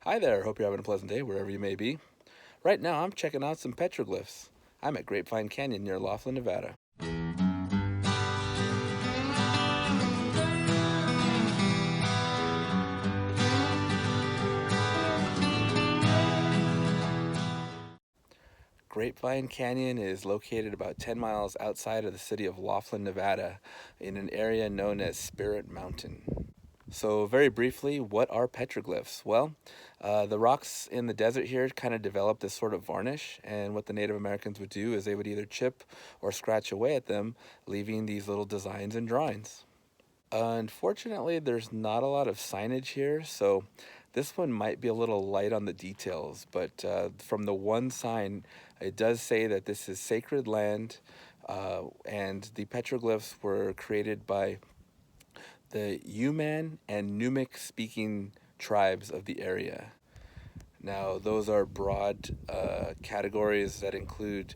Hi there, hope you're having a pleasant day wherever you may be. Right now I'm checking out some petroglyphs. I'm at Grapevine Canyon near Laughlin, Nevada. Grapevine Canyon is located about 10 miles outside of the city of Laughlin, Nevada, in an area known as Spirit Mountain. So, very briefly, what are petroglyphs? Well, the rocks in the desert here kind of developed this sort of varnish, and what the Native Americans would do is they would either chip or scratch away at them, leaving these little designs and drawings. Unfortunately, there's not a lot of signage here, so this one might be a little light on the details. But from the one sign, it does say that this is sacred land, and the petroglyphs were created by the Yuman and Numic speaking tribes of the area. Now, those are broad categories that include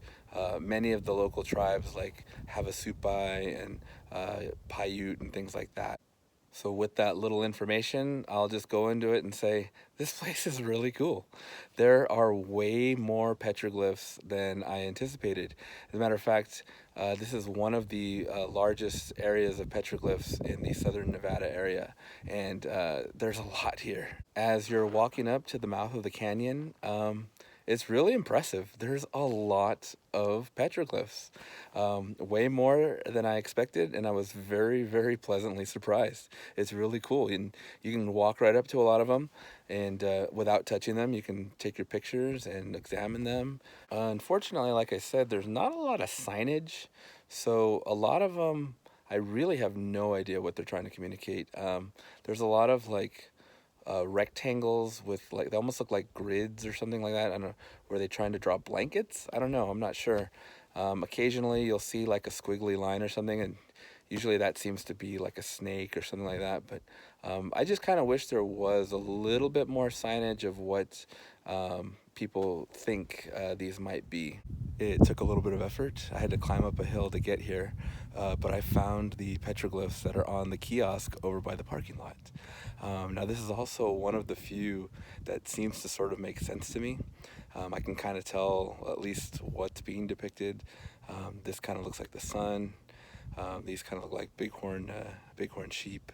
many of the local tribes like Havasupai and Paiute and things like that. So with that little information, I'll just go into it and say, this place is really cool. There are way more petroglyphs than I anticipated. As a matter of fact, this is one of the largest areas of petroglyphs in the southern Nevada area, and there's a lot here. As you're walking up to the mouth of the canyon, it's really impressive. There's a lot of petroglyphs, way more than I expected, and I was very, very pleasantly surprised. It's really cool, and you can walk right up to a lot of them, and without touching them, you can take your pictures and examine them. Unfortunately, like I said, there's not a lot of signage, so a lot of them, I really have no idea what they're trying to communicate. There's a lot of rectangles with they almost look like grids or something like that. I don't know, were they trying to draw blankets? I don't know, I'm not sure. Occasionally you'll see like a squiggly line or something, and usually that seems to be like a snake or something like that. But I just kind of wish there was a little bit more signage of what people think these might be. It took a little bit of effort. I had to climb up a hill to get here, but I found the petroglyphs that are on the kiosk over by the parking lot. Now, this is also one of the few that seems to sort of make sense to me. I can kind of tell at least what's being depicted. This kind of looks like the sun. These kind of look like bighorn sheep.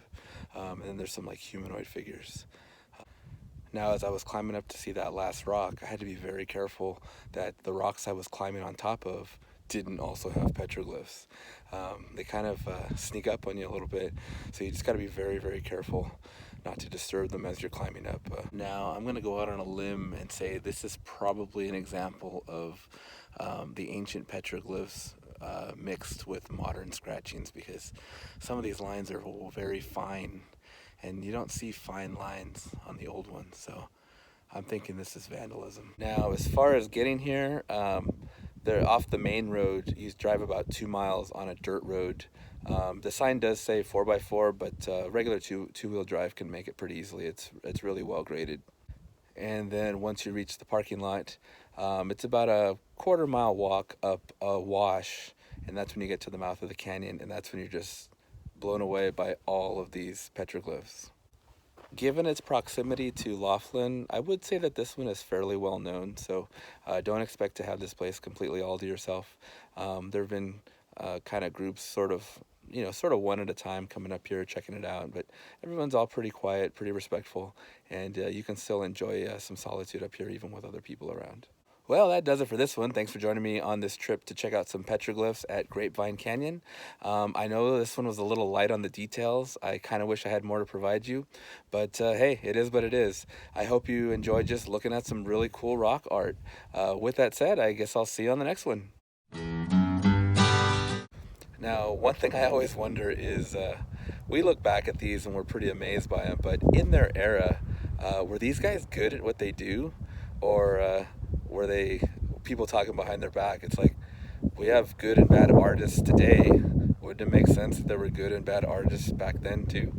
And then there's some like humanoid figures. Now, as I was climbing up to see that last rock, I had to be very careful that the rocks I was climbing on top of didn't also have petroglyphs. They kind of sneak up on you a little bit, so you just got to be very, very careful not to disturb them as you're climbing up. Now, I'm going to go out on a limb and say this is probably an example of the ancient petroglyphs mixed with modern scratchings, because some of these lines are very fine, and you don't see fine lines on the old ones, so I'm thinking this is vandalism. Now, as far as getting here, they're off the main road. You drive about 2 miles on a dirt road. The sign does say 4x4, but regular two-wheel drive can make it pretty easily. It's really well graded. And then once you reach the parking lot, it's about a quarter-mile walk up a wash, and that's when you get to the mouth of the canyon, and that's when you're just blown away by all of these petroglyphs. Given its proximity to Laughlin, I would say that this one is fairly well known, so don't expect to have this place completely all to yourself. There have been kind of groups sort of one at a time coming up here, checking it out, but everyone's all pretty quiet, pretty respectful, and you can still enjoy some solitude up here even with other people around. Well, that does it for this one. Thanks for joining me on this trip to check out some petroglyphs at Grapevine Canyon. I know this one was a little light on the details. I kind of wish I had more to provide you, but hey, it is what it is. I hope you enjoyed just looking at some really cool rock art. With that said, I guess I'll see you on the next one. Now, one thing I always wonder is we look back at these and we're pretty amazed by them, but in their era, were these guys good at what they do? Or were they people talking behind their back? It's like, we have good and bad artists today. Wouldn't it make sense that there were good and bad artists back then too?